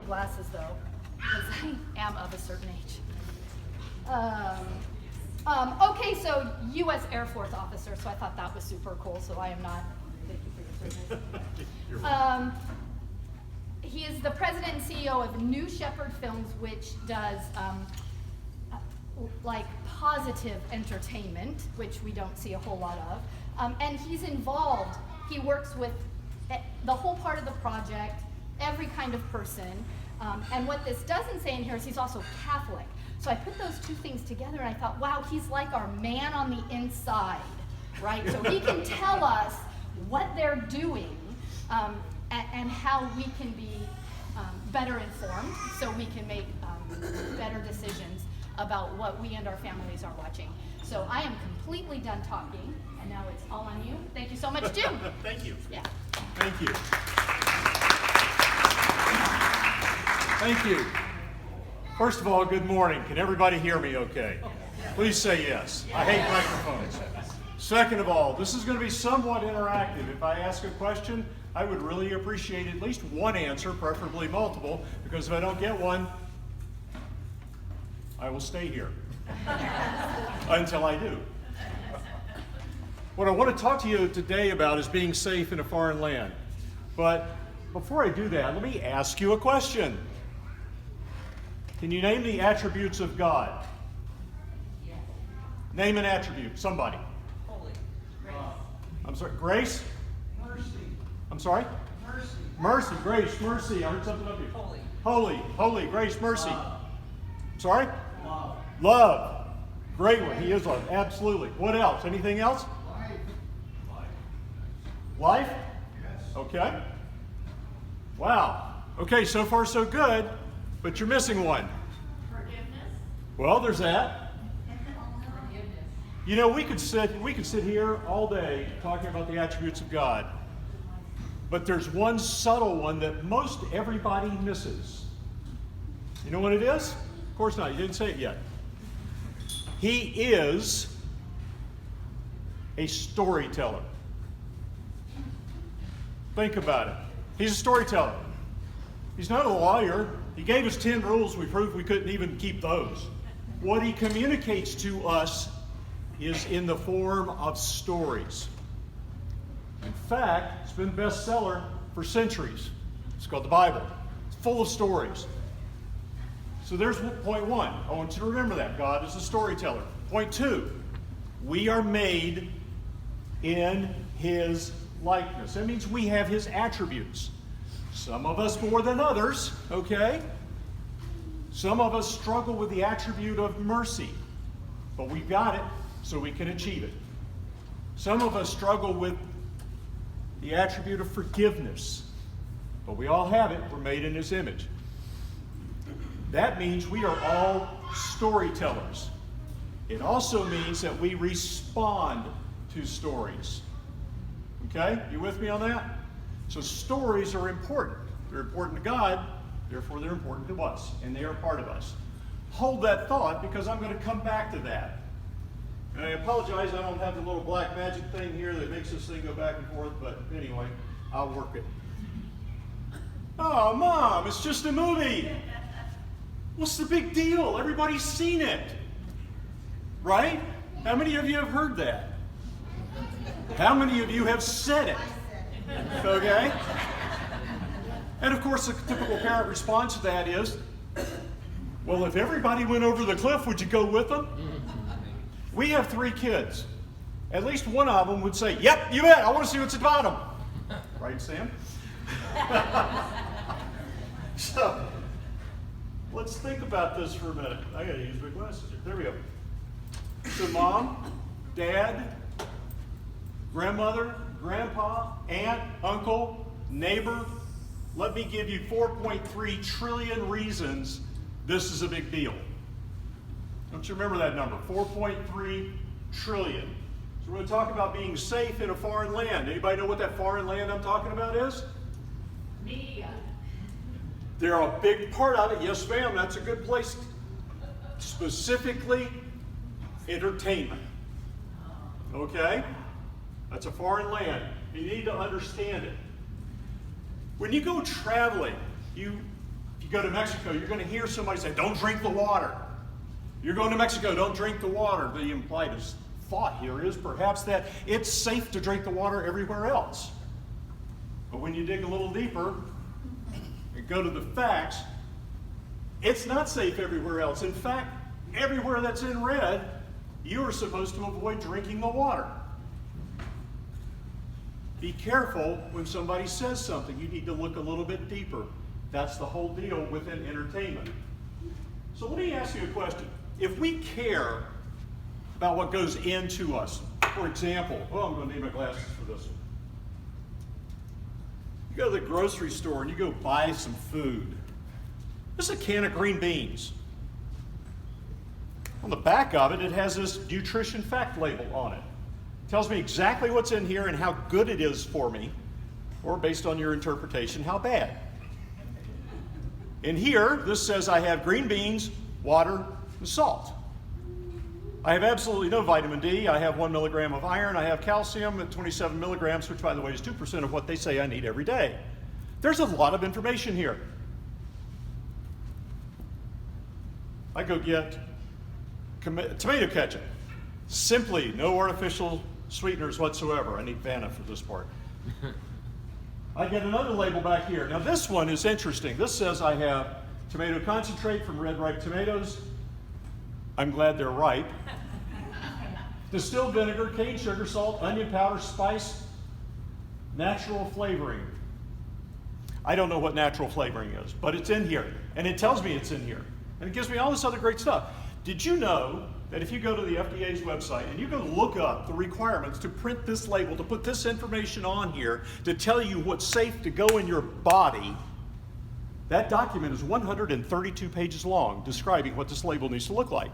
glasses though, because I am of a certain age. Okay, so U.S. Air Force officer, so I thought that was super cool, so I am not, thank you for your service. He is the president and CEO of New Shepherd Films, which does like positive entertainment, which we don't see a whole lot of. And he's involved, he works with the whole part of the project, every kind of person. And what this doesn't say in here is he's also Catholic. So I put those two things together and I thought, wow, he's like our man on the inside, right? So he can tell us what they're doing and how we can be better informed so we can make better decisions about what we and our families are watching. So I am completely done talking, and now it's all on you. Thank you so much, Jim. Thank you. Yeah. Thank you. Thank you. First of all, good morning. Can everybody hear me okay? Please say yes. I hate microphones. Second of all, this is going to be somewhat interactive. If I ask a question, I would really appreciate at least one answer, preferably multiple, because if I don't get one, I will stay here until I do. What I want to talk to you today about is being safe in a foreign land. But before I do that, let me ask you a question. Can you name the attributes of God? Yes. Name an attribute, somebody. Holy. Grace. I'm sorry, grace? Mercy. I'm sorry? Mercy. Mercy, grace, mercy. I heard something up here. Holy. Holy, holy, grace, mercy. Love. Sorry? Love. Love. Great one. He is love. Absolutely. What else? Anything else? Life. Life? Yes. Okay. Wow. Okay, so far so good, but you're missing one. Forgiveness. Well, there's that. Forgiveness. You know, we could sit here all day talking about the attributes of God. But there's one subtle one that most everybody misses. You know what it is? Of course not. You didn't say it yet. He is a storyteller. Think about it. He's a storyteller. He's not a lawyer. He gave us 10 rules. We proved we couldn't even keep those. What he communicates to us is in the form of stories. In fact, it's been a bestseller for centuries. It's called the Bible. It's full of stories. So there's point one. I want you to remember that. God is a storyteller. Point two, we are made in his likeness. That means we have his attributes. Some of us more than others, okay? Some of us struggle with the attribute of mercy, but we've got it so we can achieve it. Some of us struggle with the attribute of forgiveness, but we all have it. We're made in his image. That means we are all storytellers. It also means that we respond to stories. Okay? You with me on that? So stories are important. They're important to God, therefore they're important to us, and they are part of us. Hold that thought, because I'm going to come back to that. And I apologize, I don't have the little black magic thing here that makes this thing go back and forth, but anyway, I'll work it. Oh, Mom, it's just a movie. What's the big deal? Everybody's seen it. Right? How many of you have heard that? How many of you have said it? Okay? And of course, the typical parent response to that is, well, if everybody went over the cliff, would you go with them? We have 3 kids. At least one of them would say, yep, you bet, I want to see what's at the bottom. Right, Sam? So, let's think about this for a minute. I gotta use my glasses here. There we go. So Mom, Dad, grandmother, grandpa, aunt, uncle, neighbor, let me give you 4.3 trillion reasons this is a big deal. Don't you remember that number? 4.3 trillion. So we're going to talk about being safe in a foreign land. Anybody know what that foreign land I'm talking about is? Media. They're a big part of it. Yes, ma'am, that's a good place. Specifically, entertainment. Okay? That's a foreign land. You need to understand it. When you go traveling, if you go to Mexico, you're going to hear somebody say, don't drink the water. You're going to Mexico, don't drink the water. The implied thought here is perhaps that it's safe to drink the water everywhere else. But when you dig a little deeper and go to the facts, it's not safe everywhere else. In fact, everywhere that's in red, you are supposed to avoid drinking the water. Be careful when somebody says something. You need to look a little bit deeper. That's the whole deal within entertainment. So let me ask you a question. If we care about what goes into us, for example, I'm going to need my glasses for this one. You go to the grocery store and you go buy some food. This is a can of green beans. On the back of it, it has this nutrition fact label on it. It tells me exactly what's in here and how good it is for me, or based on your interpretation, how bad. In here, this says I have green beans, water, and salt. I have absolutely no vitamin D. I have 1 milligram of iron. I have calcium at 27 milligrams, which, by the way, is 2% of what they say I need every day. There's a lot of information here. I go get tomato ketchup. Simply no artificial sweeteners whatsoever. I need Vanna for this part. I get another label back here. Now this one is interesting. This says I have tomato concentrate from red ripe tomatoes. I'm glad they're ripe. Distilled vinegar, cane sugar, salt, onion powder, spice, natural flavoring. I don't know what natural flavoring is, but it's in here. And it tells me it's in here. And it gives me all this other great stuff. Did you know that if you go to the FDA's website and you go look up the requirements to print this label, to put this information on here, to tell you what's safe to go in your body, that document is 132 pages long, describing what this label needs to look like.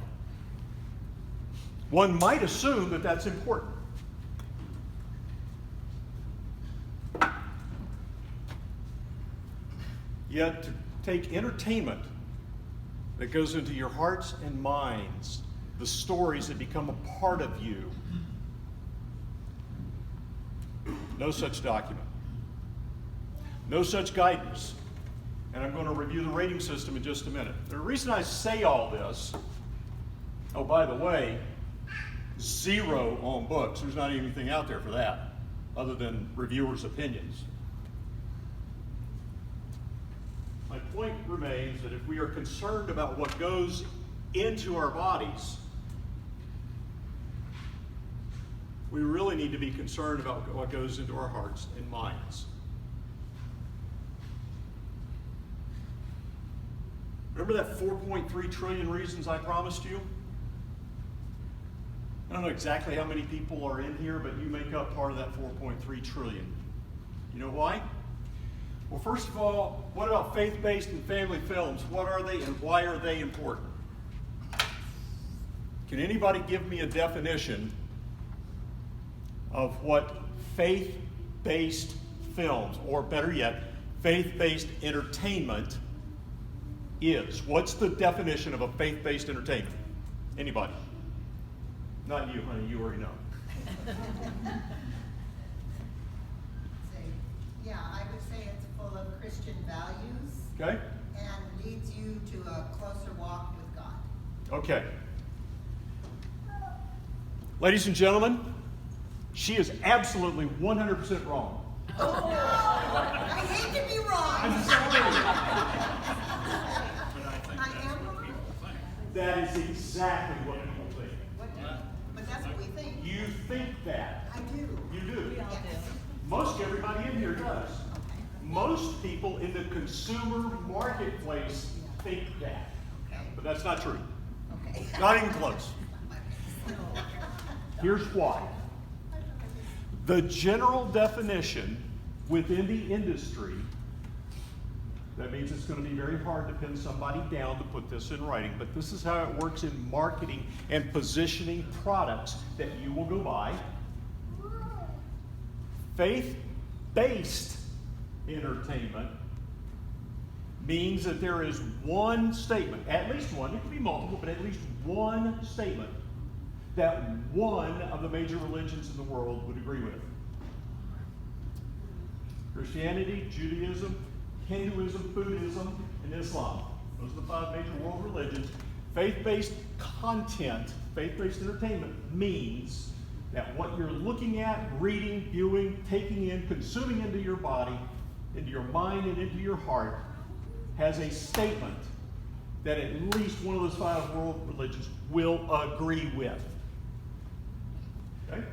One might assume that that's important. Yet, to take entertainment that goes into your hearts and minds, the stories that become a part of you, no such document, no such guidance. And I'm going to review the rating system in just a minute. The reason I say all this, oh, by the way, 0 on books. There's not anything out there for that, other than reviewers' opinions. My point remains that if we are concerned about what goes into our bodies, we really need to be concerned about what goes into our hearts and minds. Remember that 4.3 trillion reasons I promised you? I don't know exactly how many people are in here, but you make up part of that 4.3 trillion. You know why? Well, first of all, what about faith-based and family films? What are they and why are they important? Can anybody give me a definition of what faith-based films, or better yet, faith-based entertainment is? What's the definition of a faith-based entertainment? Anybody? Not you, honey, you already know. Yeah, I would say it's full of Christian values. Okay? And leads you to a closer walk with God. Okay. Ladies and gentlemen, she is absolutely 100% wrong. Oh, no. I hate to be wrong. I'm sorry. I am wrong. That is exactly what people think. But that's what we think. You think that. I do. You do. Yes. Most everybody in here does. Most people in the consumer marketplace think that. Okay. But that's not true. Okay. Not even close. Here's why. The general definition within the industry, that means it's going to be very hard to pin somebody down to put this in writing, but this is how it works in marketing and positioning products that you will go buy. Faith-based entertainment means that there is one statement, at least one, it can be multiple, but at least one statement that one of the major religions in the world would agree with. Christianity, Judaism, Hinduism, Buddhism, and Islam. Those are the 5 major world religions. Faith-based content, faith-based entertainment means that what you're looking at, reading, viewing, taking in, consuming into your body, into your mind, and into your heart has a statement that at least one of those 5 world religions will agree with. Okay?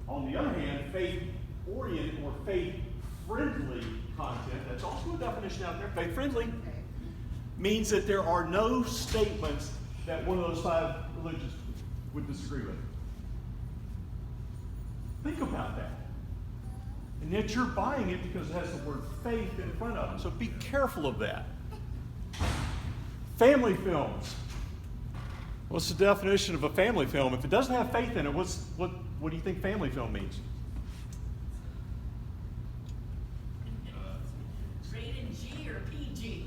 On the other hand, faith-oriented or faith-friendly content, that's also a definition out there, faith-friendly, means that there are no statements that one of those 5 religions would disagree with. Think about that. And yet you're buying it because it has the word faith in front of it. So be careful of that. Family films. What's the definition of a family film? If it doesn't have faith in it, what do you think family film means? Rated G or PG?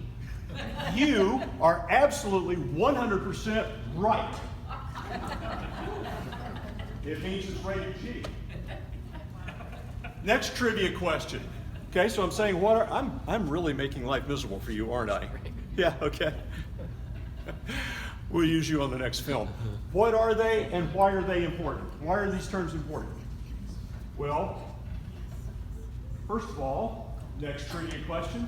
You are absolutely 100% right. It means it's rated G. Next trivia question. Okay, so I'm saying, I'm really making life miserable for you, aren't I? Yeah, okay. We'll use you on the next film. What are they and why are they important? Why are these terms important? Well, first of all, next trivia question.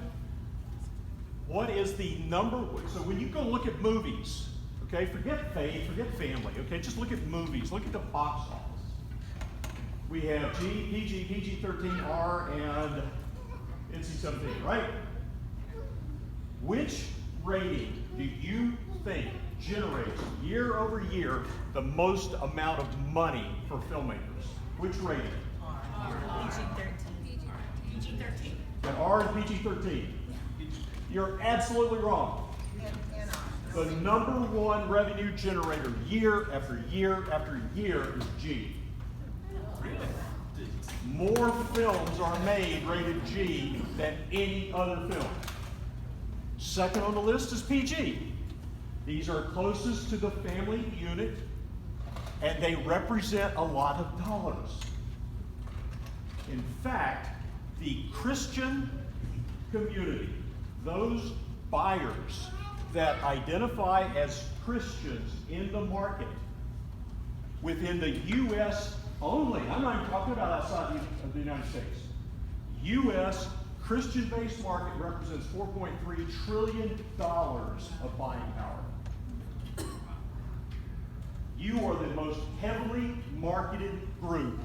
What is the number? So when you go look at movies, okay, forget faith, forget family, okay, just look at movies, look at the box office. We have G, PG, PG-13, R, and NC-17, right? Which rating do you think generates year over year the most amount of money for filmmakers? Which rating? PG-13. PG-13. The R and PG-13. You're absolutely wrong. The number 1 revenue generator year after year after year is G. More films are made rated G than any other film. Second on the list is PG. These are closest to the family unit, and they represent a lot of dollars. In fact, the Christian community, those buyers that identify as Christians in the market within the U.S. only, I'm not even talking about outside of the United States, U.S. Christian-based market represents $4.3 trillion of buying power. You are the most heavily marketed group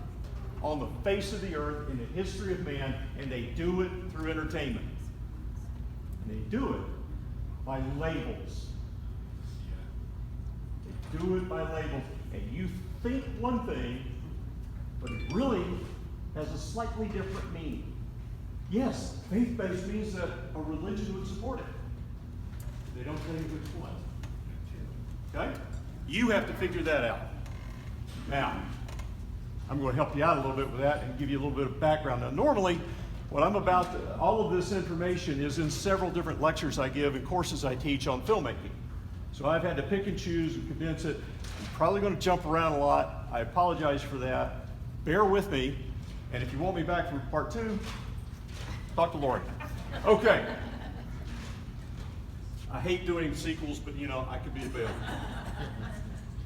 on the face of the earth in the history of man, and they do it through entertainment. And they do it by labels. They do it by labels. And you think one thing, but it really has a slightly different meaning. Yes, faith-based means that a religion would support it. They don't tell you which one. Okay? You have to figure that out. Now, I'm going to help you out a little bit with that and give you a little bit of background. Now, normally, what I'm about to, all of this information is in several different lectures I give and courses I teach on filmmaking. So I've had to pick and choose and condense it. I'm probably going to jump around a lot. I apologize for that. Bear with me. And if you want me back for part 2, talk to Lori. Okay. I hate doing sequels, but you know, I could be available.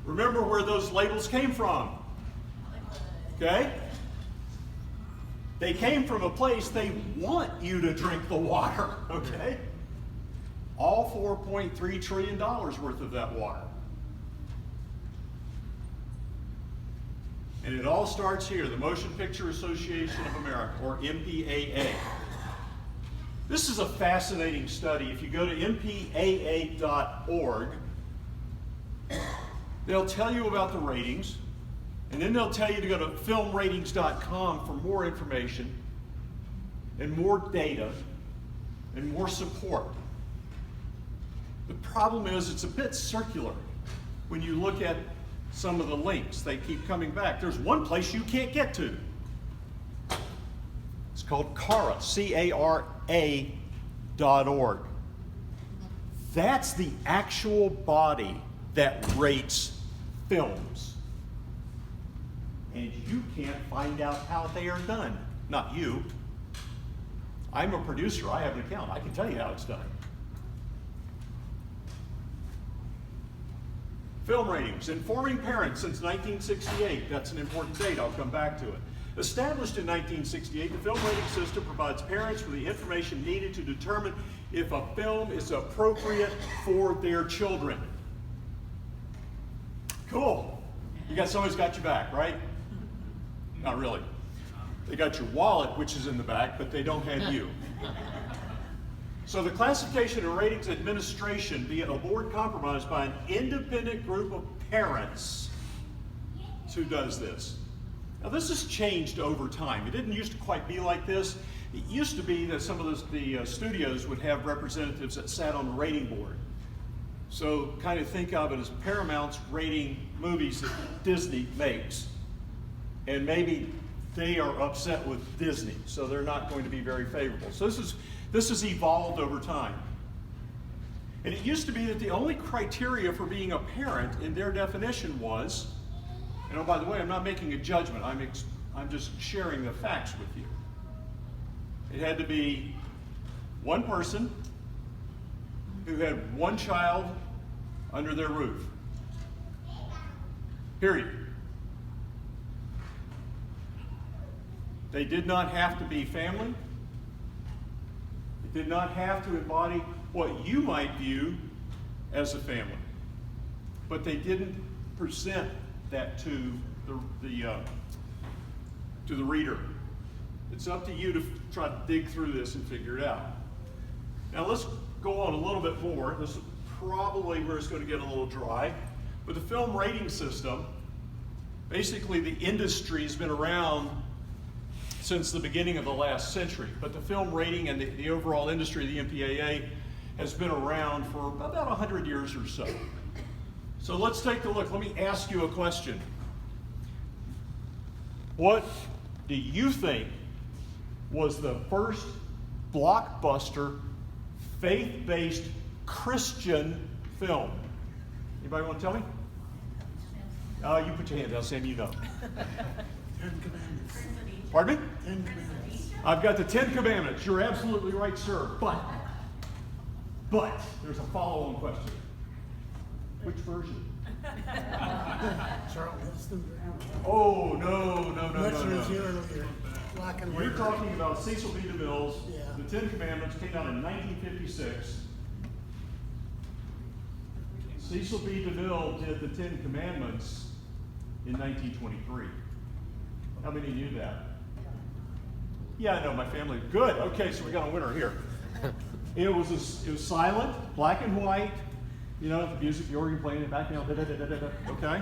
Remember where those labels came from. Okay? They came from a place they want you to drink the water. Okay? All $4.3 trillion worth of that water. And it all starts here, the Motion Picture Association of America, or MPAA. This is a fascinating study. If you go to mpaa.org, they'll tell you about the ratings, and then they'll tell you to go to filmratings.com for more information and more data and more support. The problem is it's a bit circular when you look at some of the links. They keep coming back. There's one place you can't get to. It's called CARA, CARA.org. That's the actual body that rates films. And you can't find out how they are done. Not you. I'm a producer. I have an account. I can tell you how it's done. Film ratings. Informing parents since 1968. That's an important date. I'll come back to it. Established in 1968, the film rating system provides parents with the information needed to determine if a film is appropriate for their children. Cool. You got somebody's got your back, right? Not really. They got your wallet, which is in the back, but they don't have you. So the classification and ratings administration via a board compromised by an independent group of parents who does this. Now this has changed over time. It didn't used to quite be like this. It used to be that some of the studios would have representatives that sat on the rating board. So kind of think of it as Paramount's rating movies that Disney makes. And maybe they are upset with Disney, so they're not going to be very favorable. So this has evolved over time. And it used to be that the only criteria for being a parent in their definition was, and oh, by the way, I'm not making a judgment, I'm just sharing the facts with you. It had to be one person who had one child under their roof. Period. They did not have to be family. It did not have to embody what you might view as a family. But they didn't present that to the reader. It's up to you to try to dig through this and figure it out. Now let's go on a little bit more. This is probably where it's going to get a little dry. But the film rating system, basically the industry has been around since the beginning of the last century. But the film rating and the overall industry, the MPAA, has been around for about 100 years or so. So let's take a look. Let me ask you a question. What do you think was the first blockbuster, faith-based Christian film? Anybody want to tell me? You put your hand down, Sam, you know. Pardon me? 10 Commandments. I've got the 10 Commandments. You're absolutely right, sir. But there's a follow-on question. Which version? Charlton Heston. Oh, no. Earlier. Black and white. You're talking about Cecil B. DeMille's Yeah. The 10 Commandments, came out in 1956. Cecil B. DeMille did the 10 Commandments in 1923. How many knew that? Yeah, I know my family. Good. Okay, so we got a winner here. It was silent, black and white. You know, the music, the organ playing in the background. Okay.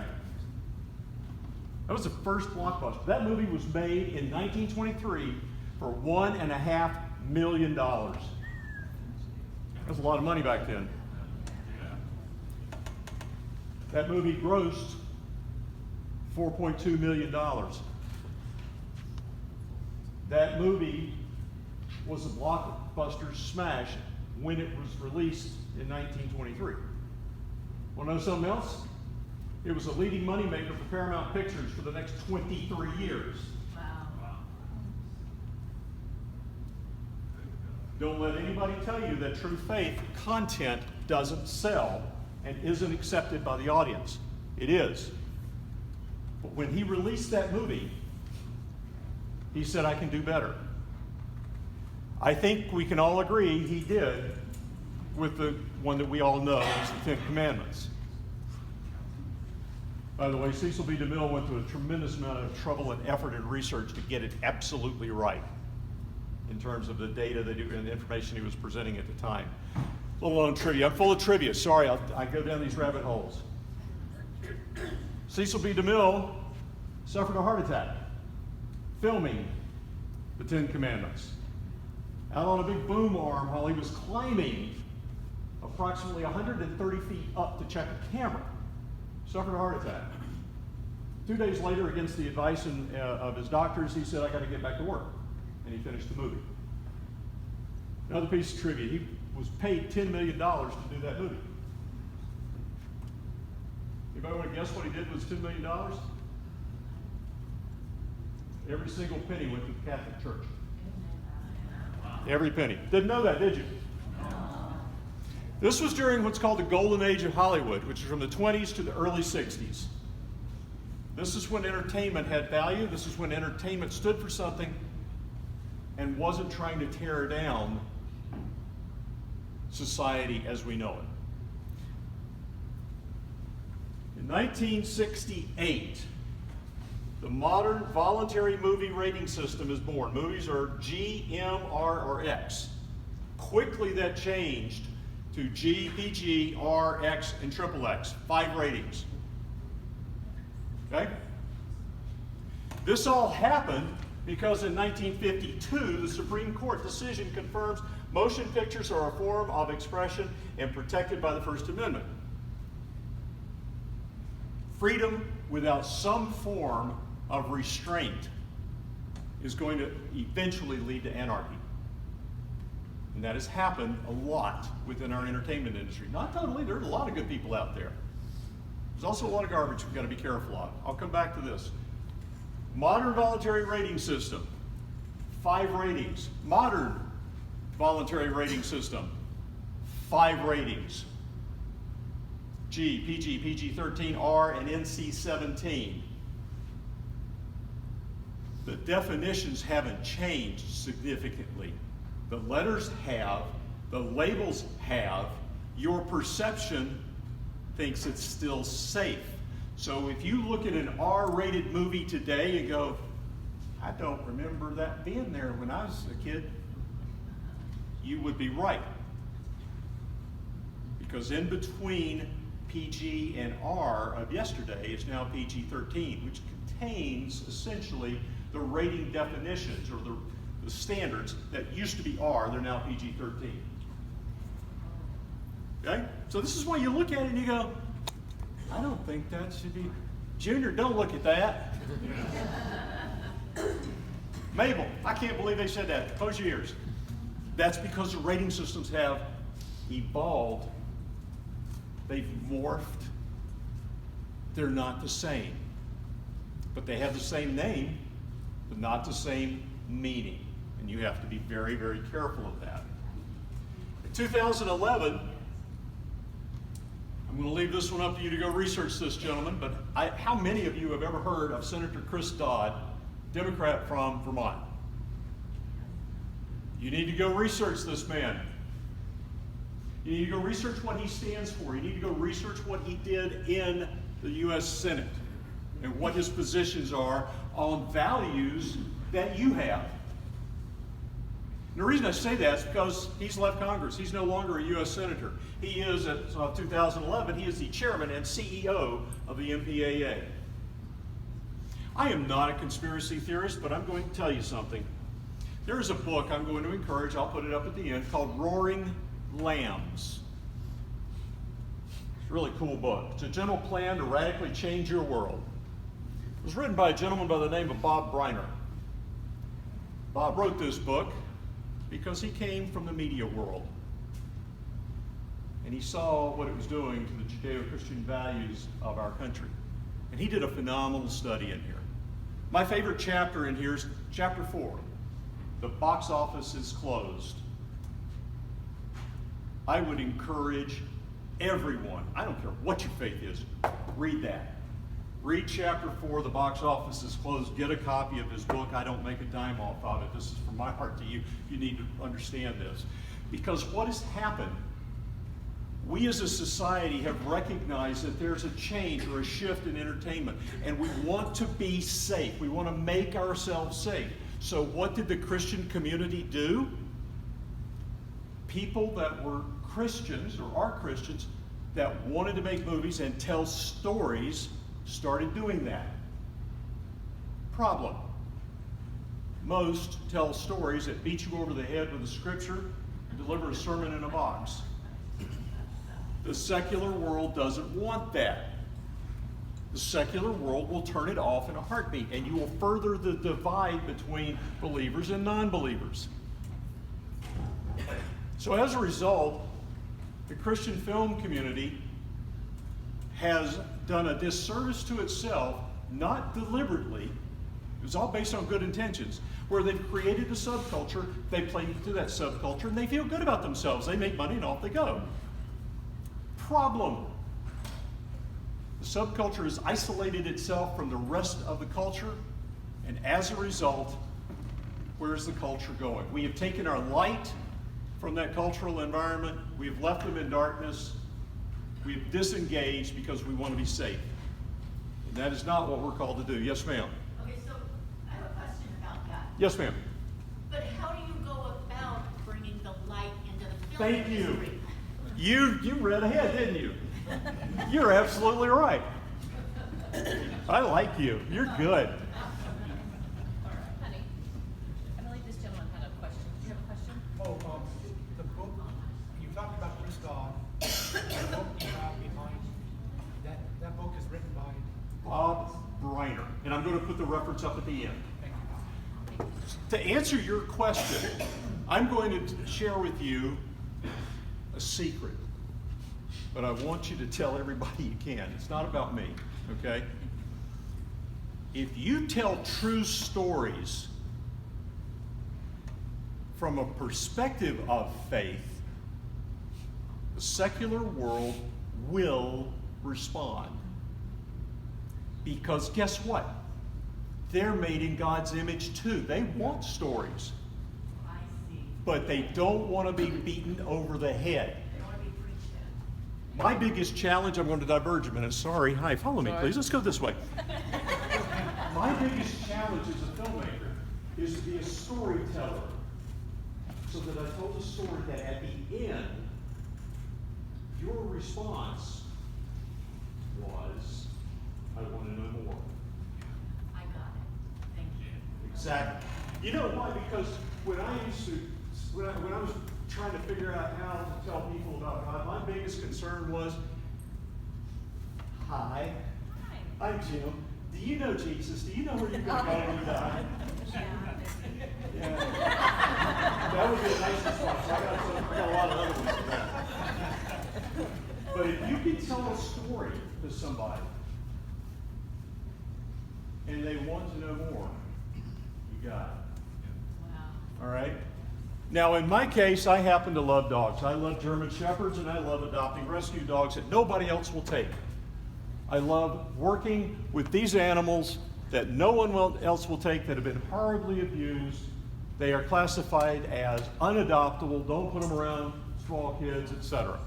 That was the first blockbuster. That movie was made in 1923 for $1.5 million. That was a lot of money back then. That movie grossed $4.2 million. That movie was a blockbuster smash when it was released in 1923. Want to know something else? It was a leading moneymaker for Paramount Pictures for the next 23 years. Wow. Don't let anybody tell you that true faith content doesn't sell and isn't accepted by the audience. It is. But when he released that movie, he said, I can do better. I think we can all agree he did with the one that we all know is the 10 Commandments. By the way, Cecil B. DeMille went through a tremendous amount of trouble and effort and research to get it absolutely right in terms of the data and the information he was presenting at the time. A little on trivia. I'm full of trivia. Sorry, I go down these rabbit holes. Cecil B. DeMille suffered a heart attack filming the 10 Commandments. Out on a big boom arm while he was climbing approximately 130 feet up to check a camera. Suffered a heart attack. 2 days later, against the advice of his doctors, he said, I got to get back to work. And he finished the movie. Another piece of trivia, he was paid $10 million to do that movie. Anybody want to guess what he did with his $10 million? Every single penny went to the Catholic Church. Every penny. Didn't know that, did you? This was during what's called the golden age of Hollywood, which is from the 20s to the early 60s. This is when entertainment had value. This is when entertainment stood for something and wasn't trying to tear down society as we know it. In 1968, the modern voluntary movie rating system is born. Movies are G, M, R, or X. Quickly that changed to G, PG, R, X, and XXX. 5 ratings. Okay? This all happened because in 1952, the Supreme Court decision confirms motion pictures are a form of expression and protected by the First Amendment. Freedom without some form of restraint is going to eventually lead to anarchy. And that has happened a lot within our entertainment industry. Not totally, there's a lot of good people out there. There's also a lot of garbage we've got to be careful of. I'll come back to this. Modern voluntary rating system, 5 ratings. Modern voluntary rating system, 5 ratings. G, PG, PG-13, R, and NC-17. The definitions haven't changed significantly. The letters have, the labels have, your perception thinks it's still safe. So if you look at an R-rated movie today and go, I don't remember that being there when I was a kid, you would be right. Because in between PG and R of yesterday is now PG-13, which contains essentially the rating definitions or the standards that used to be R, they're now PG-13. Okay? So this is why you look at it and you go, I don't think that should be. Junior, don't look at that. Mabel, I can't believe they said that. Close your ears. That's because the rating systems have evolved. They've morphed. They're not the same. But they have the same name, but not the same meaning. And you have to be very, very careful of that. In 2011, I'm going to leave this one up to you to go research this, gentlemen, but how many of you have ever heard of Senator Chris Dodd, Democrat from Vermont? You need to go research this man. You need to go research what he stands for. You need to go research what he did in the U.S. Senate and what his positions are on values that you have. And the reason I say that is because he's left Congress. He's no longer a U.S. Senator. He is, as of 2011, he is the chairman and CEO of the MPAA. I am not a conspiracy theorist, but I'm going to tell you something. There is a book I'm going to encourage, I'll put it up at the end, called Roaring Lambs. It's a really cool book. It's a general plan to radically change your world. It was written by a gentleman by the name of Bob Briner. Bob wrote this book because he came from the media world. And he saw what it was doing to the Judeo-Christian values of our country. And he did a phenomenal study in here. My favorite chapter in here is chapter 4. The box office is closed. I would encourage everyone, I don't care what your faith is, read that. Read chapter 4, the box office is closed. Get a copy of his book. I don't make a dime off of it. This is from my heart to you. You need to understand this. Because what has happened, we as a society have recognized that there's a change or a shift in entertainment, and we want to be safe. We want to make ourselves safe. So what did the Christian community do? People that were Christians or are Christians that wanted to make movies and tell stories started doing that. Problem. Most tell stories that beat you over the head with a scripture and deliver a sermon in a box. The secular world doesn't want that. The secular world will turn it off in a heartbeat, and you will further the divide between believers and non-believers. So as a result, the Christian film community has done a disservice to itself, not deliberately, It was all based on good intentions. Where they've created a subculture, they play to that subculture, and they feel good about themselves. They make money and off they go. Problem. The subculture has isolated itself from the rest of the culture, and as a result, where's the culture going? We have taken our light from that cultural environment. We have left them in darkness. We have disengaged because we want to be safe. And that is not what we're called to do. Yes, ma'am. Okay, so I have a question about that. Yes, ma'am. But how do you go about bringing the light into the film Thank you. industry? You read ahead, didn't you? You're absolutely right. I like you. You're good. Honey, I believe this gentleman had a question. Do you have a question? Oh, the book, you talked about this God, the book you have behind, that book is written by, Bob Briner. And I'm going to put the reference up at the end. thank you. To answer your question, I'm going to share with you a secret. But I want you to tell everybody you can. It's not about me, okay? If you tell true stories from a perspective of faith, the secular world will respond. Because guess what? They're made in God's image too. They want stories, I see. but they don't want to be beaten over the head. They want to be preached at. My biggest challenge, I'm going to diverge a minute. Sorry. Hi, follow me, please. Let's go this way. My biggest challenge as a filmmaker is to be a storyteller. So that I told a story that at the end, your response was, I want to know more. I got it. Thank you. Exactly. You know why? Because when I was trying to figure out how to tell people about God, my biggest concern was, hi, I'm Jim. Do you know Jesus? Do you know where you're going to go when you die? Yeah. That would be a nice response. I got a lot of other ones for that. But if you can tell a story to somebody and they want to know more, you got it. Wow. All right? Now, in my case, I happen to love dogs. I love German Shepherds, and I love adopting rescue dogs that nobody else will take. I love working with these animals that no one else will take, that have been horribly abused. They are classified as unadoptable. Don't put them around small kids, etc.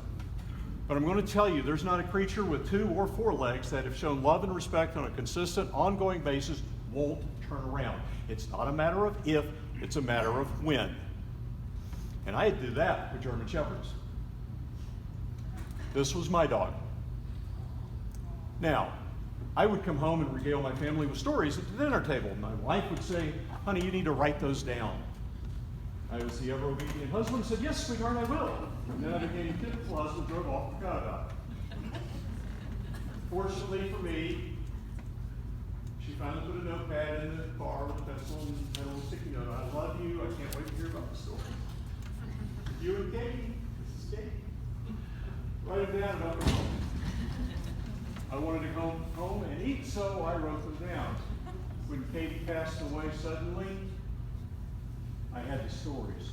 But I'm going to tell you, there's not a creature with 2 or 4 legs that, if shown love and respect on a consistent, ongoing basis, won't turn around. It's not a matter of if, it's a matter of when. And I do that with German Shepherds. This was my dog. Now, I would come home and regale my family with stories at the dinner table. My wife would say, honey, you need to write those down. I was the ever-obedient husband, said, yes, sweetheart, I will. And then I became kid plus and drove off and forgot about it. Fortunately for me, she finally put a notepad in the car with a pencil and had a little sticky note. I love you. I can't wait to hear about the story. You and Katie. This is Katie. Write it down about the home. I wanted to go home and eat, so I wrote them down. When Katie passed away suddenly, I had the stories.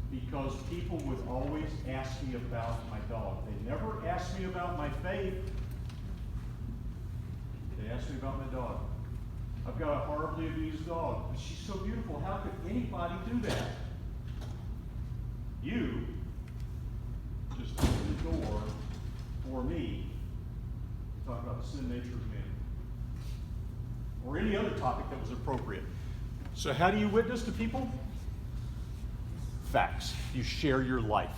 Because people would always ask me about my dog. They never asked me about my faith. They asked me about my dog. I've got a horribly abused dog, but she's so beautiful. How could anybody do that? You just opened the door for me to talk about the sin nature of man. Or any other topic that was appropriate. So how do you witness to people? Facts. You share your life.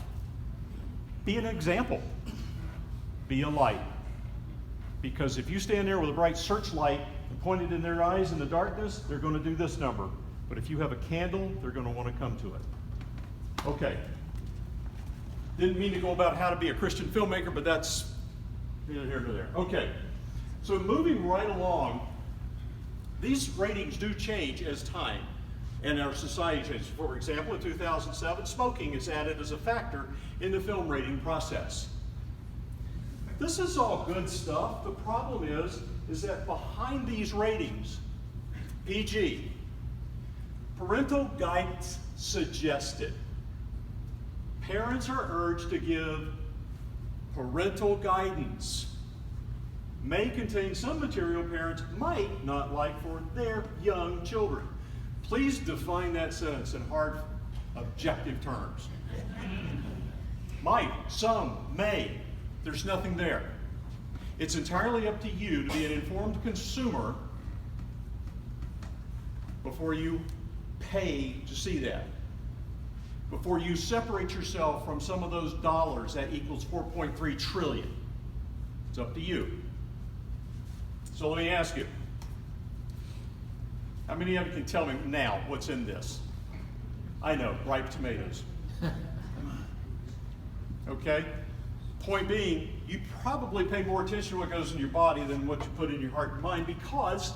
Be an example. Be a light. Because if you stand there with a bright searchlight and point it in their eyes in the darkness, they're going to do this number. But if you have a candle, they're going to want to come to it. Okay. Didn't mean to go about how to be a Christian filmmaker, but that's neither here nor there. Okay. So moving right along, these ratings do change as time and our society changes. For example, in 2007, smoking is added as a factor in the film rating process. This is all good stuff. The problem is is that behind these ratings, PG, parental guidance suggested. Parents are urged to give parental guidance. May contain some material parents might not like for their young children. Please define that sentence in hard, objective terms. Might, some, may. There's nothing there. It's entirely up to you to be an informed consumer before you pay to see that. Before you separate yourself from some of those dollars that equals 4.3 trillion. It's up to you. So let me ask you, how many of you can tell me now what's in this? I know, ripe tomatoes. Okay? Point being, you probably pay more attention to what goes in your body than what you put in your heart and mind because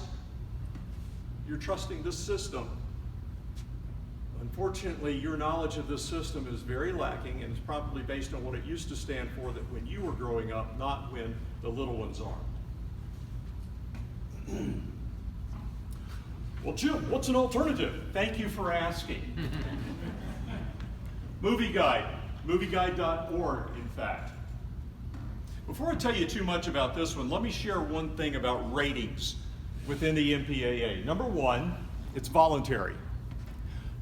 you're trusting this system. Unfortunately, your knowledge of this system is very lacking and is probably based on what it used to stand for that when you were growing up, not when the little ones are. Well, Jim, what's an alternative? Thank you for asking. Movie Guide, movieguide.org, in fact. Before I tell you too much about this one, let me share one thing about ratings within the MPAA. Number one, it's voluntary.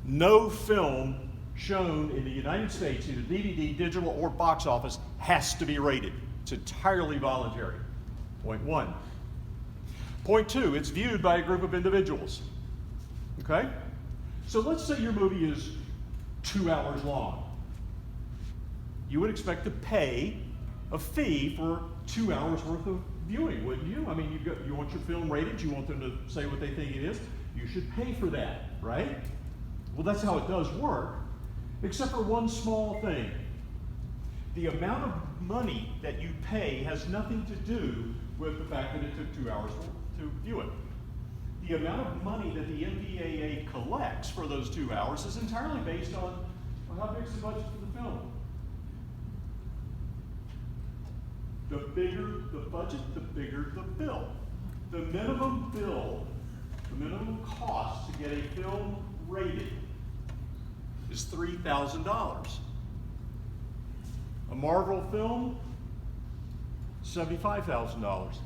No film shown in the United States, either DVD, digital, or box office, has to be rated. It's entirely voluntary. Point one. Point two, it's viewed by a group of individuals. Okay? So let's say your movie is 2 hours long. You would expect to pay a fee for 2 hours worth of viewing, wouldn't you? I mean, you want your film rated, you want them to say what they think it is, you should pay for that, right? Well, that's how it does work, except for one small thing. The amount of money that you pay has nothing to do with the fact that it took 2 hours to view it. The amount of money that the MPAA collects for those 2 hours is entirely based on how big's the budget for the film. The bigger the budget, the bigger the bill. The minimum cost to get a film rated is $3,000. A Marvel film, $75,000.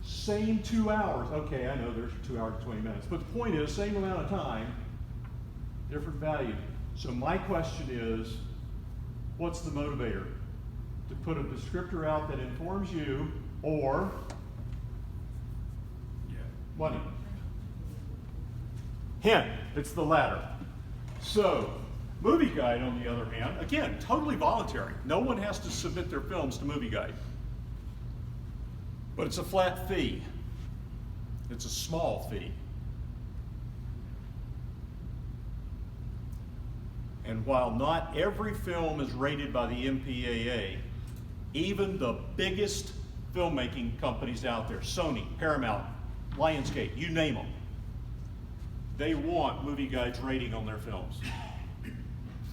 Same 2 hours. Okay, I know there's 2 hours and 20 minutes, but the point is, same amount of time, different value. So my question is, what's the motivator? To put a descriptor out that informs you, or money? Hint, it's the latter. So, Movie Guide, on the other hand, again, totally voluntary. No one has to submit their films to Movie Guide. But it's a flat fee. It's a small fee. And while not every film is rated by the MPAA, even the biggest filmmaking companies out there, Sony, Paramount, Lionsgate, you name them, they want Movie Guide's rating on their films.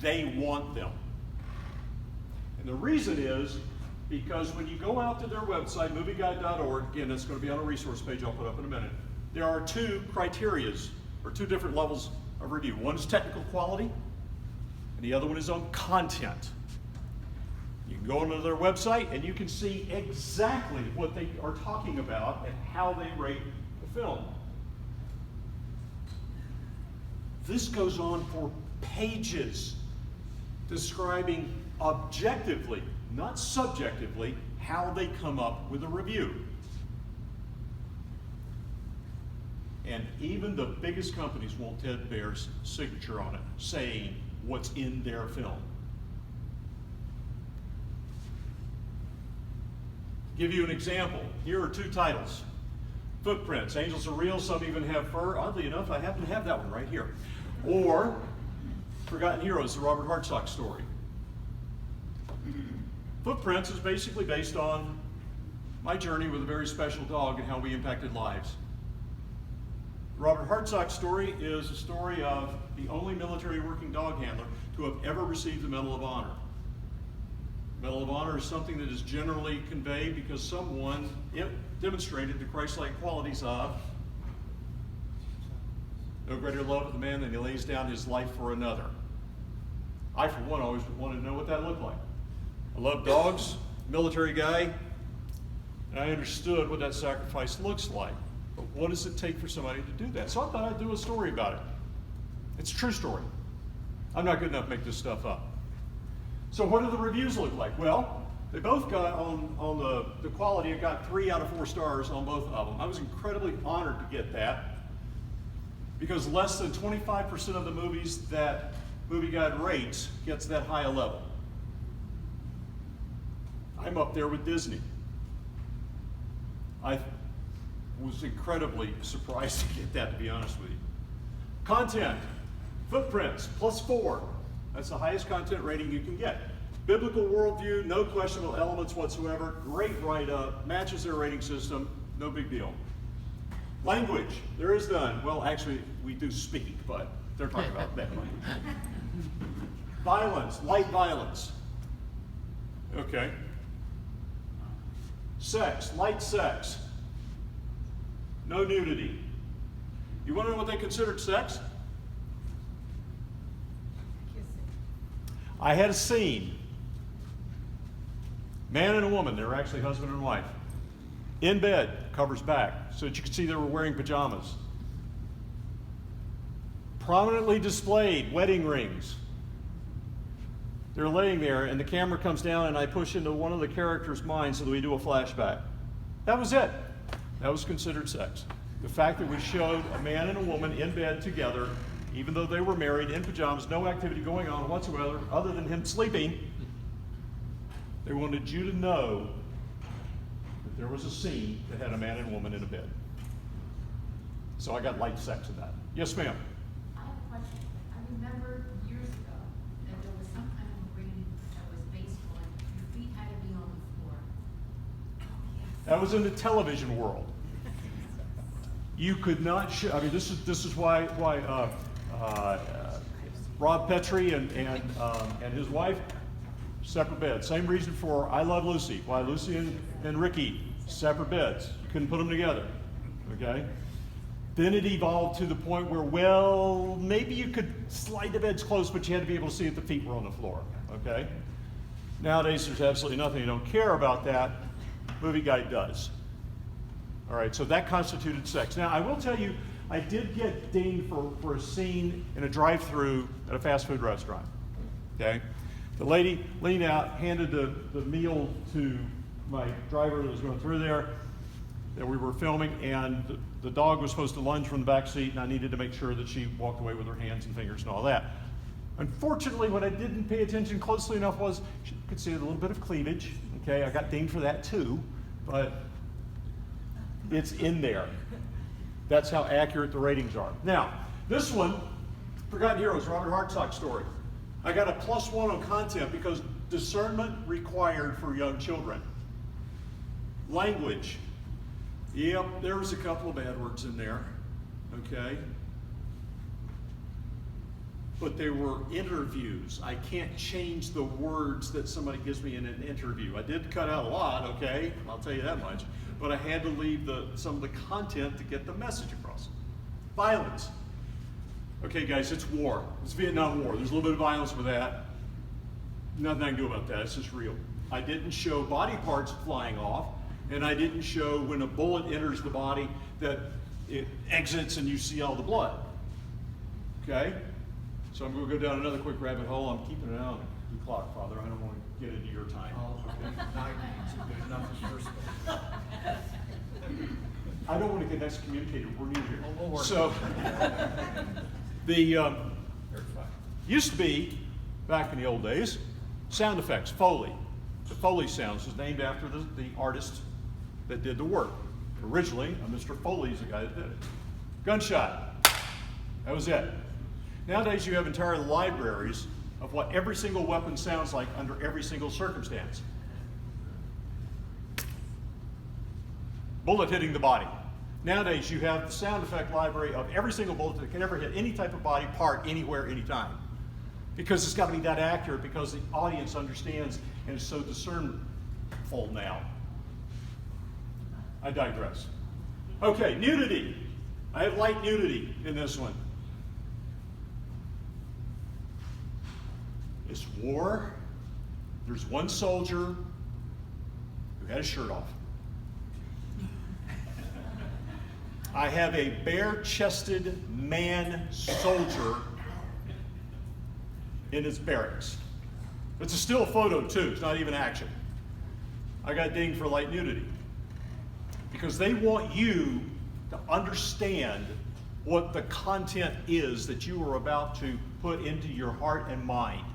They want them. And the reason is because when you go out to their website, movieguide.org, again, that's going to be on a resource page I'll put up in a minute, there are two criterias, or two different levels of review. One is technical quality, and the other one is on content. You can go onto their website and you can see exactly what they are talking about and how they rate the film. This goes on for pages, describing objectively, not subjectively, how they come up with a review. And even the biggest companies want Ted Baer's signature on it, saying what's in their film. Give you an example. Here are two titles. Footprints, Angels Are Real, Some Even Have Fur. Oddly enough, I happen to have that one right here. Or Forgotten Heroes, the Robert Hartsock story. Footprints is basically based on my journey with a very special dog and how we impacted lives. The Robert Hartsock story is a story of the only military working dog handler to have ever received the Medal of Honor. Medal of Honor is something that is generally conveyed because someone demonstrated the Christ-like qualities of no greater love of the man than he lays down his life for another. I, for one, always wanted to know what that looked like. I love dogs, military guy, and I understood what that sacrifice looks like. But what does it take for somebody to do that? So I thought I'd do a story about it. It's a true story. I'm not good enough to make this stuff up. So what do the reviews look like? Well, they both got on the quality, it got 3 out of 4 stars on both of them. I was incredibly honored to get that because less than 25% of the movies that Movie Guide rates gets that high a level. I'm up there with Disney. I was incredibly surprised to get that, to be honest with you. Content, footprints, +4. That's the highest content rating you can get. Biblical worldview, no questionable elements whatsoever, great write-up, matches their rating system, no big deal. Language, there is none. Well, actually, we do speak, but they're talking about that language. Violence, light violence. Okay. Sex, light sex. No nudity. You want to know what they considered sex? I had a scene. Man and a woman, they were actually husband and wife. In bed, covers back, so that you could see they were wearing pajamas. Prominently displayed wedding rings. They're laying there, and the camera comes down, and I push into one of the characters' minds so that we do a flashback. That was it. That was considered sex. The fact that we showed a man and a woman in bed together, even though they were married, in pajamas, no activity going on whatsoever other than him sleeping, they wanted you to know that there was a scene that had a man and woman in a bed. So I got light sex in that. Yes, ma'am. I have a question. I remember years ago that there was some kind of ring that was based on your feet had to be on the floor. That was in the television world. You could not show. I mean, this is why Rob Petrie and his wife, separate beds. Same reason for I Love Lucy. Why Lucy and Ricky, separate beds. You couldn't put them together. Okay. Then it evolved to the point where, well, maybe you could slide the beds close, but you had to be able to see if the feet were on the floor. Okay. Nowadays, there's absolutely nothing. You don't care about that. Movie Guide does. All right, so that constituted sex. Now, I will tell you, I did get dinged for a scene in a drive-thru at a fast food restaurant. Okay? The lady leaned out, handed the meal to my driver that was going through there that we were filming, and the dog was supposed to lunge from the back seat, and I needed to make sure that she walked away with her hands and fingers and all that. Unfortunately, what I didn't pay attention closely enough was you could see a little bit of cleavage. Okay, I got dinged for that too, but it's in there. That's how accurate the ratings are. Now, this one, Forgotten Heroes, Robert Hartsock's story. I got a +1 on content because discernment required for young children. Language. Yep, there was a couple of bad words in there. Okay. But they were interviews. I can't change the words that somebody gives me in an interview. I did cut out a lot, okay? I'll tell you that much. But I had to leave some of the content to get the message across. Violence. Okay, guys, it's war. It's Vietnam War. There's a little bit of violence with that. Nothing I can do about that. It's just real. I didn't show body parts flying off, and I didn't show when a bullet enters the body that it exits and you see all the blood. Okay? So I'm going to go down another quick rabbit hole. I'm keeping an eye on the clock, Father. I don't want to get into your time. Okay? Good enough as first. I don't want to get excommunicated. We're new here. We'll work. So the used to be, back in the old days, sound effects, Foley. The Foley sounds was named after the artist that did the work. Originally, Mr. Foley's the guy that did it. Gunshot. That was it. Nowadays, you have entire libraries of what every single weapon sounds like under every single circumstance. Bullet hitting the body. Nowadays, you have the sound effect library of every single bullet that can ever hit any type of body part, anywhere, anytime. Because it's got to be that accurate, because the audience understands and is so discernful now. I digress. Okay, nudity. I have light nudity in this one. It's war. There's one soldier who had his shirt off. I have a bare-chested man soldier in his barracks. It's a still photo too, it's not even action. I got dinged for light nudity. Because they want you to understand what the content is that you are about to put into your heart and mind.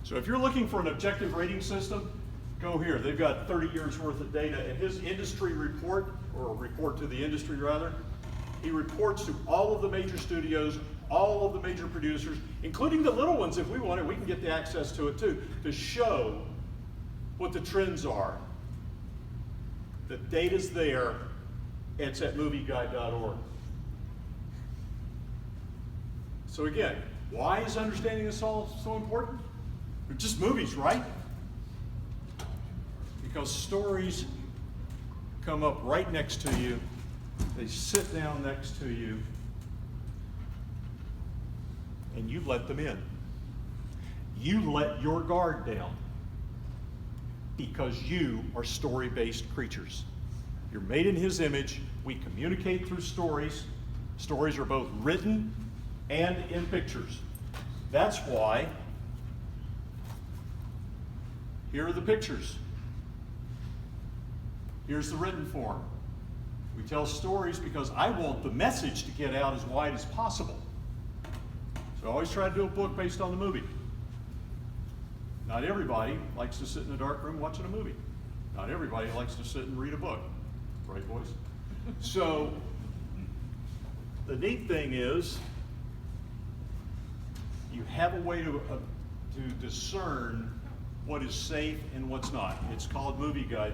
So if you're looking for an objective rating system, go here. They've got 30 years worth of data. And his industry report, or a report to the industry rather, he reports to all of the major studios, all of the major producers, including the little ones. If we want it, we can get the access to it too, to show what the trends are. The data's there. It's at movieguide.org. So again, why is understanding this all so important? They're just movies, right? Because stories come up right next to you. They sit down next to you. And you let them in. You let your guard down. Because you are story-based creatures. You're made in His image. We communicate through stories. Stories are both written and in pictures. That's why here are the pictures. Here's the written form. We tell stories because I want the message to get out as wide as possible. So I always try to do a book based on the movie. Not everybody likes to sit in a dark room watching a movie. Not everybody likes to sit and read a book. Right, boys? So the neat thing is you have a way to discern what is safe and what's not. It's called Movie Guide.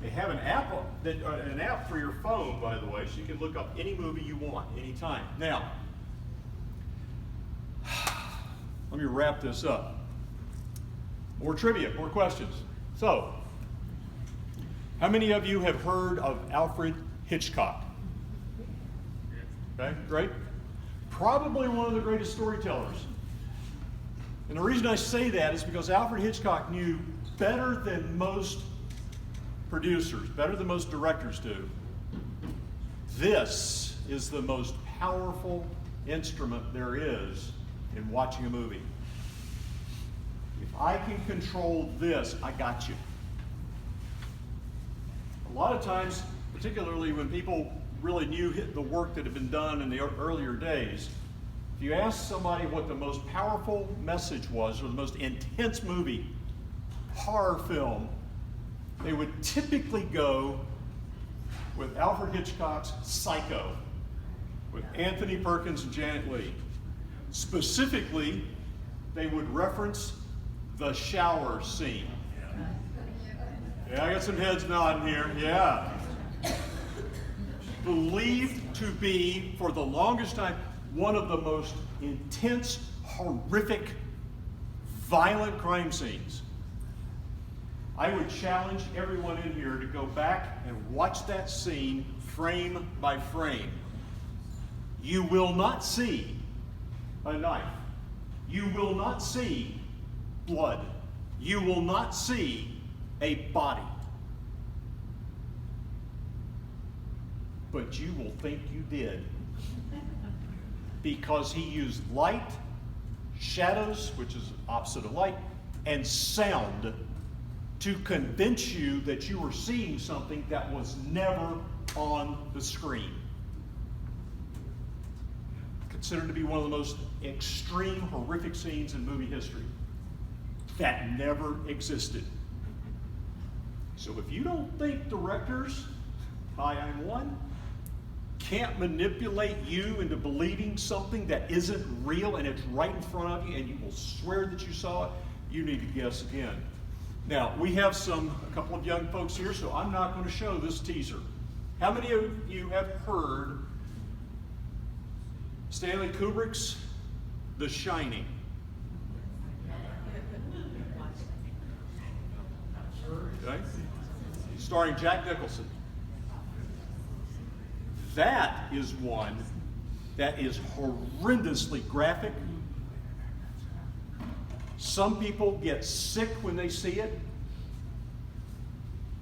They have an app for your phone, by the way, so you can look up any movie you want, anytime. Now, let me wrap this up. More trivia, more questions. So, how many of you have heard of Alfred Hitchcock? Okay, great. Probably one of the greatest storytellers. And the reason I say that is because Alfred Hitchcock knew better than most producers, better than most directors do. This is the most powerful instrument there is in watching a movie. If I can control this, I got you. A lot of times, particularly when people really knew the work that had been done in the earlier days, if you ask somebody what the most powerful message was, or the most intense movie, horror film, they would typically go with Alfred Hitchcock's Psycho, with Anthony Perkins and Janet Leigh. Specifically, they would reference the shower scene. Yeah, I got some heads nodding here. Yeah. Believed to be, for the longest time, one of the most intense, horrific, violent crime scenes. I would challenge everyone in here to go back and watch that scene frame by frame. You will not see a knife. You will not see blood. You will not see a body. But you will think you did. Because he used light, shadows, which is opposite of light, and sound to convince you that you were seeing something that was never on the screen. Considered to be one of the most extreme, horrific scenes in movie history that never existed. So if you don't think directors, hi, I'm one, can't manipulate you into believing something that isn't real and it's right in front of you and you will swear that you saw it, you need to guess again. Now, we have a couple of young folks here, so I'm not going to show this teaser. How many of you have heard Stanley Kubrick's The Shining? Okay? Starring Jack Nicholson. That is one that is horrendously graphic. Some people get sick when they see it.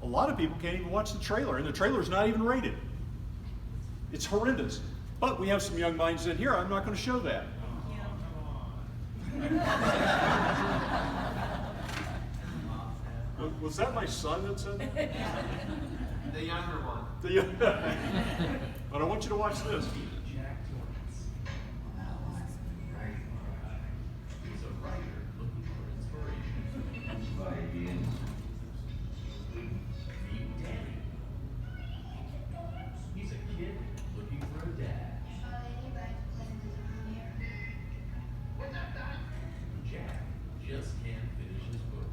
A lot of people can't even watch the trailer, and the trailer's not even rated. It's horrendous. But we have some young minds in here. I'm not going to show that. Was that my son that said that? The younger one. But I want you to watch this. He's a writer looking for inspiration. Meet Danny. He's a kid looking for a dad. Jack just can't finish his book.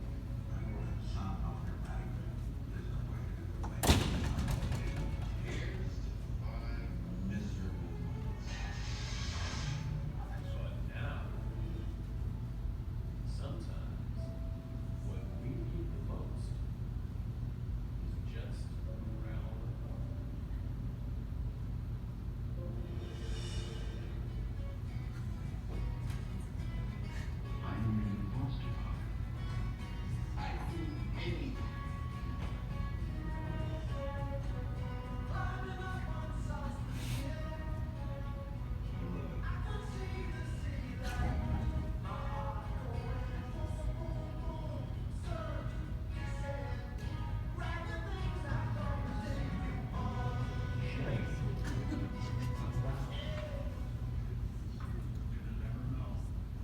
But now, sometimes what we need the most is just around the corner.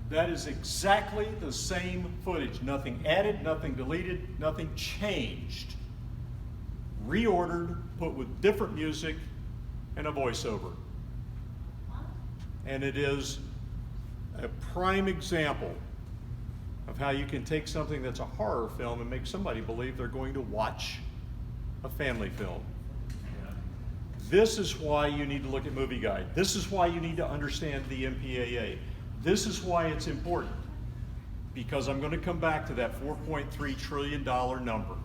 That is exactly the same footage. Nothing added, nothing deleted, nothing changed. Reordered, put with different music and a voiceover. And it is a prime example of how you can take something that's a horror film and make somebody believe they're going to watch a family film. This is why you need to look at Movie Guide. This is why you need to understand the MPAA. This is why it's important, because I'm going to come back to that $4.3 trillion number.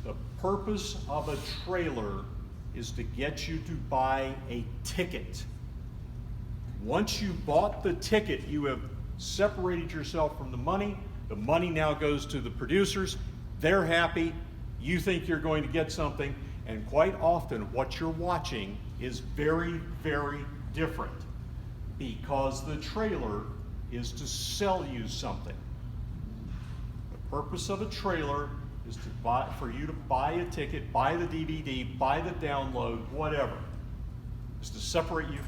The purpose of a trailer is to get you to buy a ticket. Once you bought the ticket, you have separated yourself from the money. The money now goes to the producers. They're happy. You think you're going to get something. And quite often, what you're watching is very, very different, because the trailer is to sell you something. The purpose of a trailer is for you to buy a ticket, buy the DVD, buy the download, whatever. It's to separate you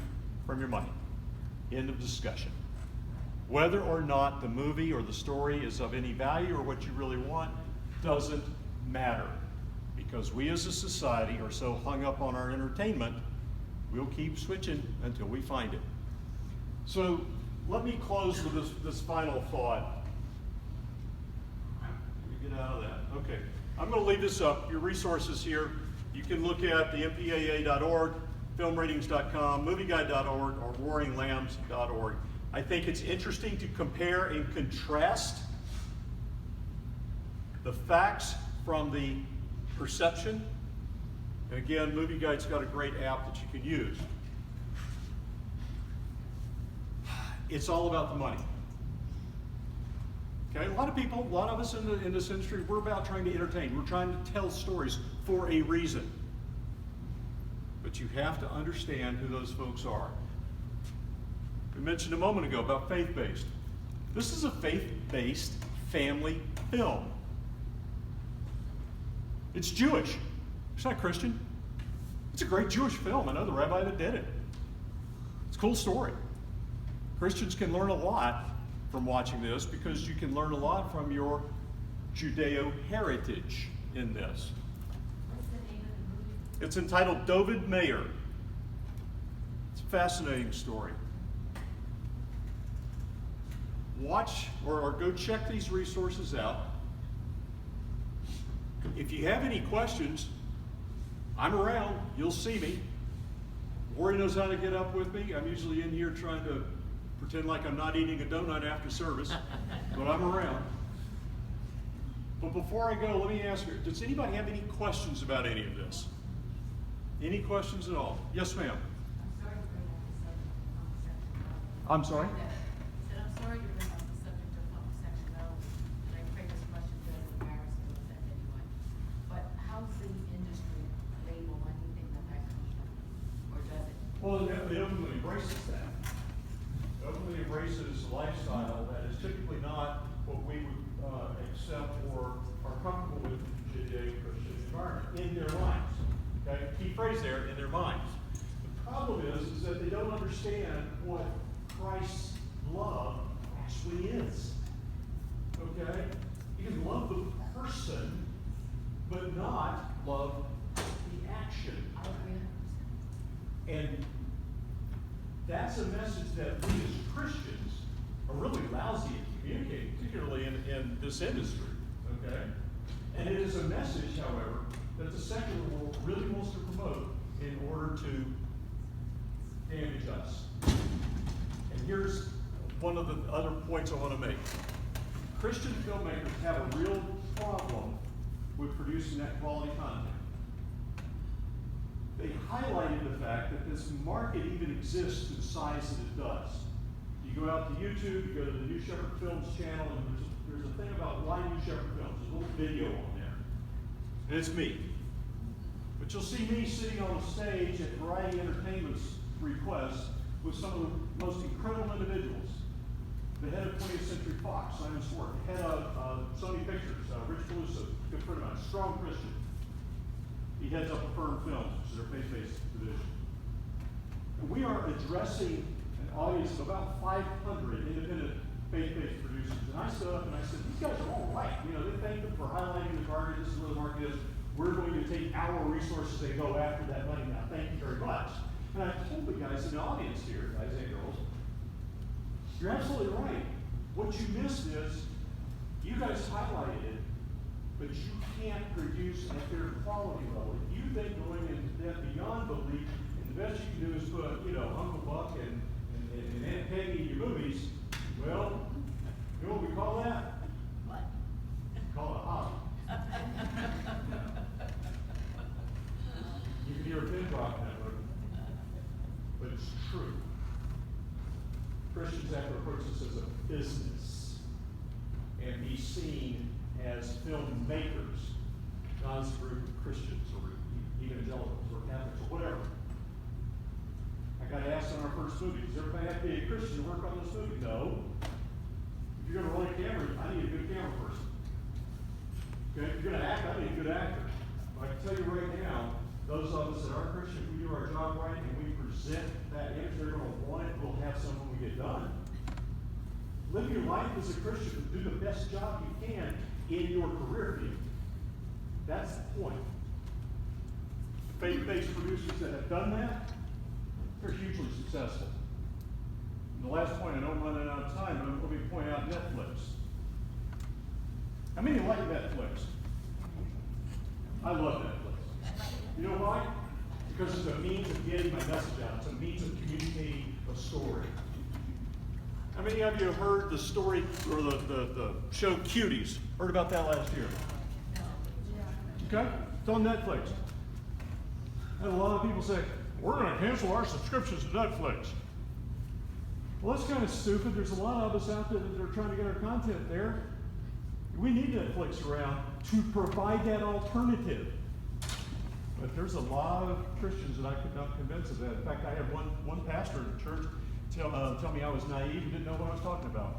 from your money. End of discussion. Whether or not the movie or the story is of any value or what you really want doesn't matter, because we as a society are so hung up on our entertainment, we'll keep switching until we find it. So let me close with this final thought. Let me get out of that. Okay, I'm going to leave this up. Your resources here. You can look at the MPAA.org, filmratings.com, movieguide.org, or roaringlambs.org. I think it's interesting to compare and contrast the facts from the perception. And again, Movie Guide's got a great app that you can use. It's all about the money. Okay, a lot of us in this industry, we're about trying to entertain. We're trying to tell stories for a reason. But you have to understand who those folks are. We mentioned a moment ago about faith-based. This is a faith-based family film. It's Jewish. It's not Christian. It's a great Jewish film. I know the rabbi that did it. It's a cool story. Christians can learn a lot from watching this, because you can learn a lot from your Judeo heritage in this. What's the name of the movie? It's entitled David Mayer. It's a fascinating story. Watch or go check these resources out. If you have any questions, I'm around. You'll see me. Lori knows how to get up with me. I'm usually in here trying to pretend like I'm not eating a donut after service, but I'm around. But before I go, let me ask you, does anybody have any questions about any of this? Any questions at all? Yes, ma'am. I'm sorry? Said, I'm sorry to bring up the subject of homosexuality, and I pray this question doesn't embarrass or offend anyone. But how's the industry label anything that comes from, or does it? Well, it openly embraces that. It openly embraces a lifestyle that is typically not what we would accept or are comfortable with in the Judeo-Christian environment, in their minds. Okay, key phrase there, in their minds. The problem is that they don't understand what Christ's love actually is. Okay? You can love the person, but not love the action. And that's a message that we as Christians are really lousy at communicating, particularly in this industry. Okay? And it is a message, however, that the secular world really wants to promote in order to damage us. And here's one of the other points I want to make. Christian filmmakers have a real problem with producing that quality content. They highlighted the fact that this market even exists to the size that it does. You go out to YouTube, you go to the New Shepherd Films channel, and there's a thing about why New Shepherd Films. There's a little video on there. And it's me. But you'll see me sitting on a stage at Variety Entertainment's request with some of the most incredible individuals. The head of 20th Century Fox, Simon Swart. The head of Sony Pictures, Rich Caluso, good friend of mine, strong Christian. He heads up Affirm Films, which is their faith-based division. And we are addressing an audience of about 500 independent faith-based producers. And I stood up and I said, these guys are all right. You know, they thank them for highlighting the target. This is where the market is. We're going to take our resources and go after that money now. Thank you very much. And I told the guys in the audience here, guys and girls, you're absolutely right. What you missed is, you guys highlighted it, but you can't produce at their quality level. If you think going into depth beyond belief, and the best you can do is put, you know, Uncle Buck and Aunt Peggy in your movies, well, you know what we call that? What? We call it a hobby. You can hear a pin drop in that movie, but it's true. Christians have to approach this as a business and be seen as filmmakers, not as a group of Christians or evangelicals or Catholics or whatever. I got asked on our first movie, does everybody have to be a Christian to work on this movie? No. If you're going to run a camera, I need a good camera person. Okay? If you're going to act, I need a good actor. But I can tell you right now, those of us that are Christian, if we do our job right and we present that image they're going to want it, we'll have some when we get done. Live your life as a Christian and do the best job you can in your career field. That's the point. The faith-based producers that have done that, they're hugely successful. And the last point, I know I'm running out of time, but let me point out Netflix. How many like Netflix? I love Netflix. You know why? Because it's a means of getting my message out. It's a means of communicating a story. How many of you have heard the story or the show Cuties? Heard about that last year? Okay? It's on Netflix. And a lot of people say, we're going to cancel our subscriptions to Netflix. Well, that's kind of stupid. There's a lot of us out there that are trying to get our content there. We need Netflix around to provide that alternative. But there's a lot of Christians that I could not convince of that. In fact, I had one pastor in the church tell me I was naive and didn't know what I was talking about.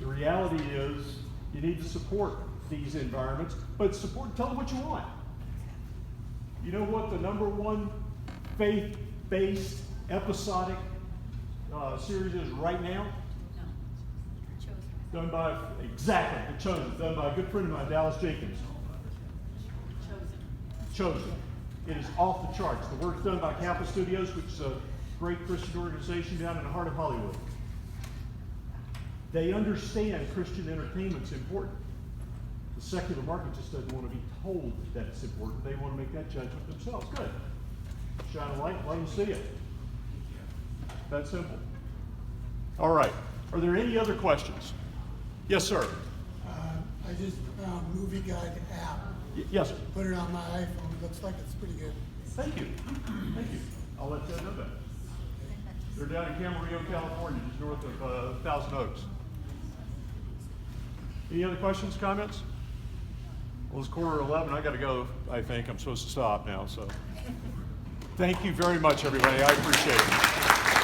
The reality is you need to support these environments, but tell them what you want. You know what the #1 faith-based episodic series is right now? Done by, exactly, The Chosen, done by a good friend of mine, Dallas Jenkins. Chosen. It is off the charts. The work's done by Kappa Studios, which is a great Christian organization down in the heart of Hollywood. They understand Christian entertainment's important. The secular market just doesn't want to be told that it's important. They want to make that judgment themselves. Good. Shine a light, let them see it. That simple. All right. Are there any other questions? Yes, sir. I just found Movie Guide app. Yes, sir. Put it on my iPhone. Looks like it's pretty good. Thank you. Thank you. I'll let Joe know that. They're down in Camarillo, California, just north of Thousand Oaks. Any other questions, comments? Well, it's 11:15. I got to go, I think. I'm supposed to stop now, so. Thank you very much, everybody. I appreciate it.